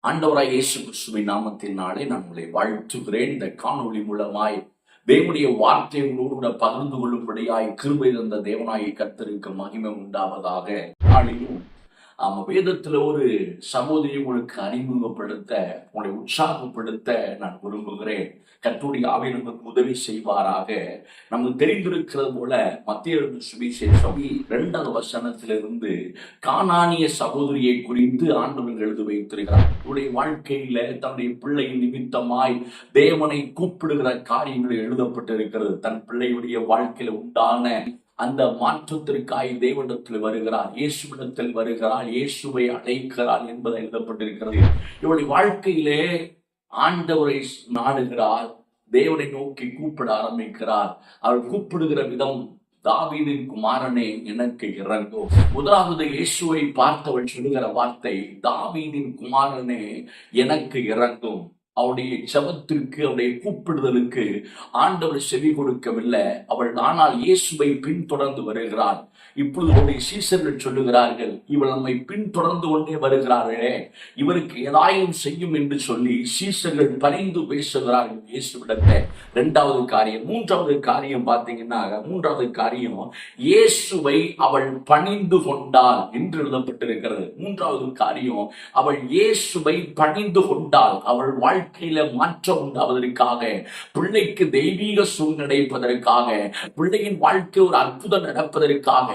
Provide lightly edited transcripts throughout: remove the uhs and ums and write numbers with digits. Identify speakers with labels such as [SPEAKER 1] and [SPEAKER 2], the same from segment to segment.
[SPEAKER 1] ஆண்டவராய் இயேசு கிறிஸ்துவின் நாமத்தினாலே நான் உங்களை வாழ்த்துகிறேன். இந்த காணொளி மூலமாய் தேவனுடைய வார்த்தை உங்களோடு பகிர்ந்து கொள்ளும்படியாய் கிருபை தந்த தேவனாய் கர்த்தருக்கு மகிமை உண்டாவதாக. நாளிலும் வேதத்துல ஒரு சகோதரி உங்களுக்கு அறிமுகப்படுத்த, உங்களை உற்சாகப்படுத்த நான் விரும்புகிறேன். கர்த்தருடைய ஆவி நமக்கு உதவி செய்வாராக. நமக்கு தெரிந்திருக்கிறது போல மத்திய சுவிசேஷம் 2வது வசனத்திலிருந்து கானானிய சகோதரியை குறித்து ஆண்டவர் எழுதி வைத்திருக்கிறார். அவருடைய வாழ்க்கையில தன்னுடைய பிள்ளையின் நிமித்தமாய் தேவனை கூப்பிடுகிற காரியங்கள் எழுதப்பட்டிருக்கிறது. தன் பிள்ளையுடைய வாழ்க்கையில உண்டான அந்த மாற்றத்திற்காய் தேவனிடத்தில் வருகிறார், இயேசுவிடத்தில் வருகிறார், இயேசுவை அழைக்கிறார் என்பது எழுதப்பட்டிருக்கிறது. இவருடைய வாழ்க்கையிலே ஆண்டவரை நாடுகிறார், தேவனை நோக்கி கூப்பிட ஆரம்பிக்கிறார். அவர் கூப்பிடுகிற விதம், தாவீதின் குமாரனே எனக்கு இறங்கும். முதலாவது இயேசுவை பார்த்தவள் சொல்லுகிற வார்த்தை, தாவீதின் குமாரனே எனக்கு இறங்கும். அவருடைய ஜெபத்திற்கு, அவருடைய கூப்பிடுதலுக்கு ஆண்டவர் செவி கொடுக்கவில்லை. அவள் ஆனால் இயேசுவை பின்தொடர்ந்து வருகிறார். இப்பொழுது அவருடைய சீசர்கள் சொல்லுகிறார்கள், இவள் நம்மை பின்தொடர்ந்து கொண்டே வருகிறார்களே, இவருக்கு ஏதாயும் செய்யும் என்று சொல்லி சீசர்கள் பரிந்து பேசுகிறார்கள் இயேசுவிடத்தை. 2வது காரியம். 3வது காரியம் பார்த்தீங்கன்னா, 3வது காரியம், இயேசுவை அவள் பணிந்து கொண்டாள் என்று எழுதப்பட்டிருக்கிறது. 3வது காரியம், அவள் இயேசுவை பணிந்து கொண்டாள். அவள் வாழ்க்கையில மாற்றம் உண்டாவதற்காக, பிள்ளைக்கு தெய்வீக சூழ்நிலை நடப்பதற்காக, பிள்ளையின் வாழ்க்கை ஒரு அற்புதம் நடப்பதற்காக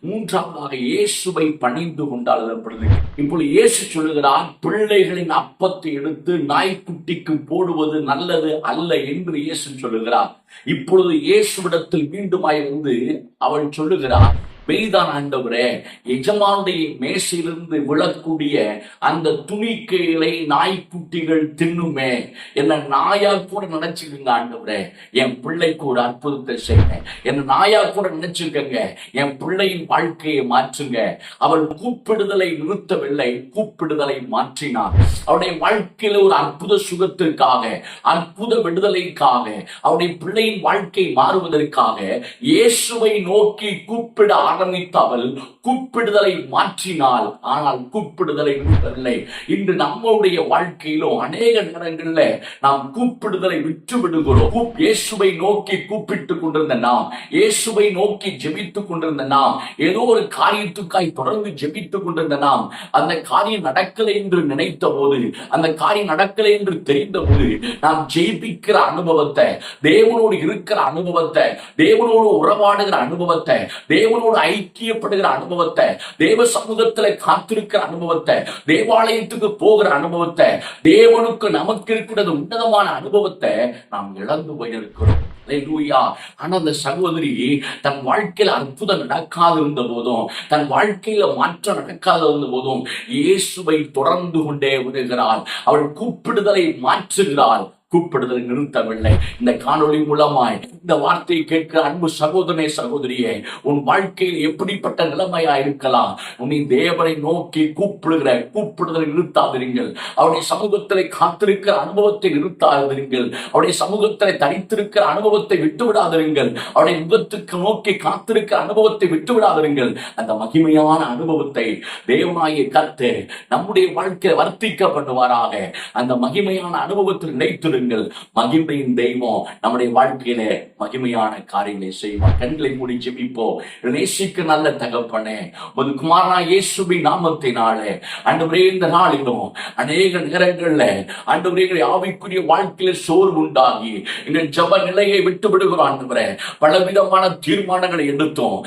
[SPEAKER 1] 3வதாக இயேசுவை பணிந்து கொண்டால். இப்பொழுது இயேசு சொல்லுகிறார், பிள்ளைகளின் அப்பத்தை எடுத்து நாய்க்குட்டிக்கு போடுவது நல்லது அல்ல என்று இயேசு சொல்லுகிறார். இப்பொழுது இயேசுவிடத்தில் மீண்டுமாய் வந்து அவள் சொல்லுகிறார், மெய்தான் ஆண்டவரே, எஜமானுடைய மேசையிலிருந்து விழக்கூடிய அந்த துணிக்கைகளை நாய்க்குட்டிகள் தின்னுமே, என்ன நாயா கூட நினைச்சுக்கங்க ஆண்டவரே, என் பிள்ளைக்கு ஒரு அற்புதத்தை செய்யுங்க, என்ன நாயா கூட நினைச்சுக்கங்க, என் பிள்ளையின் வாழ்க்கையை மாற்றுங்க. அவள் கூப்பிடுதலை நிறுத்தவில்லை, கூப்பிடுதலை மாற்றினார். அவருடைய வாழ்க்கையில ஒரு அற்புத சுகத்திற்காக, அற்புத விடுதலைக்காக, அவருடைய பிள்ளையின் வாழ்க்கை மாறுவதற்காக இயேசுவை நோக்கி கூப்பிட ஆரம்பித்தவள் கூப்பிடுதலை மாற்றினாள். ஆனால் கூப்பிடுதலை விடவில்லை. இன்று நம்முடைய வாழ்க்கையிலும் அநேக நேரங்களில் நாம் கூப்பிடுதலை விட்டு விடுகிறோம். இயேசுவை நோக்கி கூப்பிட்டுக் கொண்டிருந்த நாம், இயேசுவை நோக்கி ஜெபித்துக் கொண்டிருந்த நாம், ஏதோ ஒரு காரியத்துக்காய் தொடர்ந்து ஜெபித்துக் கொண்டிருந்த நாம், அந்த காரியம் நடக்கலை என்று நினைத்த போது, அந்த காரியம் நடக்கலை என்று தெரிந்த போது, நாம் ஜெயிப்பிக்கிற அனுபவத்தை, தேவனோடு இருக்கிற அனுபவத்தை, தேவனோடு உறவாடுகிற அனுபவத்தை, தேவனோடு ஐக்கியப்படுகிற அனுபவத்தை, தேவ சமூகத்துல காத்திருக்கிற அனுபவத்தை, தேவாலயத்துக்கு போகிற அனுபவத்தை, தேவனுக்கு நமக்கு இருக்கிறது உன்னதமான அனுபவத்தை நாம் இழந்து போயிருக்கிறோம். ஆனா அந்த சகோதரி தன் வாழ்க்கையில அற்புதம் நடக்காது இருந்த போதும், தன் வாழ்க்கையில மாற்றம் நடக்காது இருந்த போதும் இயேசுவை தொடர்ந்து கொண்டே வருகிறாள். அவள் கூப்பிடுதலை மாற்றுகிறாள், கூப்பிடுதலை நிறுத்தவில்லை. இந்த காணொளி மூலமாய் இந்த வார்த்தையை கேட்கிற அன்பு சகோதரனே, சகோதரியே, உன் வாழ்க்கையில் எப்படிப்பட்ட நிலைமையா இருக்கலாம், உன்னை தேவனை நோக்கி கூப்பிடுகிற கூப்பிடுதலை நிறுத்தாதிருங்கள். அவருடைய சமூகத்திலே காத்திருக்கிற அனுபவத்தை நிறுத்தாதிருங்கள். அவருடைய சமூகத்திலே தரித்திருக்கிற அனுபவத்தை விட்டுவிடாதிருங்கள். அவருடைய முகத்துக்கு நோக்கி காத்திருக்கிற அனுபவத்தை விட்டுவிடாதிருங்கள். அந்த மகிமையான அனுபவத்தை தேவனாகிய கர்த்தர் நம்முடைய வாழ்க்கையை வர்த்திக்கப்படுவாராக. அந்த மகிமையான அனுபவத்தில் நிலைத்திருங்கள். மகிமையின் தெய்வம் நம்முடைய வாழ்க்கையில மகிமையான காரியங்களை செய்வார். கண்களை மூடி ஜெபிப்போம். நேசிக்க நல்ல தகப்பனே, உமது குமாரனாகிய இயேசுவின் நாமத்தினாலே ஆண்டவரே, இந்த நாளிலும் அநேக நேரங்கள்ல ஆண்டவரே ஆவிக்குரிய வாழ்க்கையில சோர்வு உண்டாகி எங்கள் ஜெப நிலையை விட்டு விடுகிறோம். ஆண்டவரே, பலவிதமான தீர்மானங்களை எடுத்தோம்,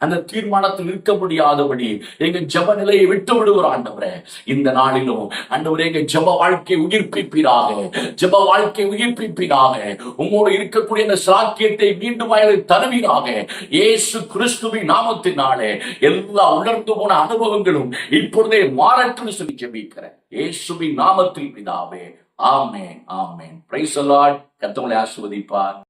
[SPEAKER 1] அந்த தீர்மானத்தில் இருக்க முடியாதபடி எங்கள் ஜெப நிலையை விட்டு விடுகிறோம். ஆண்டவரே, இந்த நாளிலும் ஆண்டவரே எங்கள் ஜெப வாழ்க்கை உயிர்ப்பிப்பீராக, ஜெப வாழ்க்கை உயிர்ப்பிப்பீராக. உம்மோடு இருக்கக்கூடிய அந்த சாக்கியத்தை மீண்டும் தருவீராக. இயேசு கிறிஸ்துவின் நாமத்தினாலே எல்லா உணர்ந்து போன அனுபவங்களும் இப்பொழுதே மாறட்டும் சொல்லி ஜெபிக்கிறேன். இயேசுவின் நாமத்தில் பிதாவே, ஆமென், ஆமென். Praise the Lord. கர்த்தர் உங்களை ஆசீர்வதிப்பார்.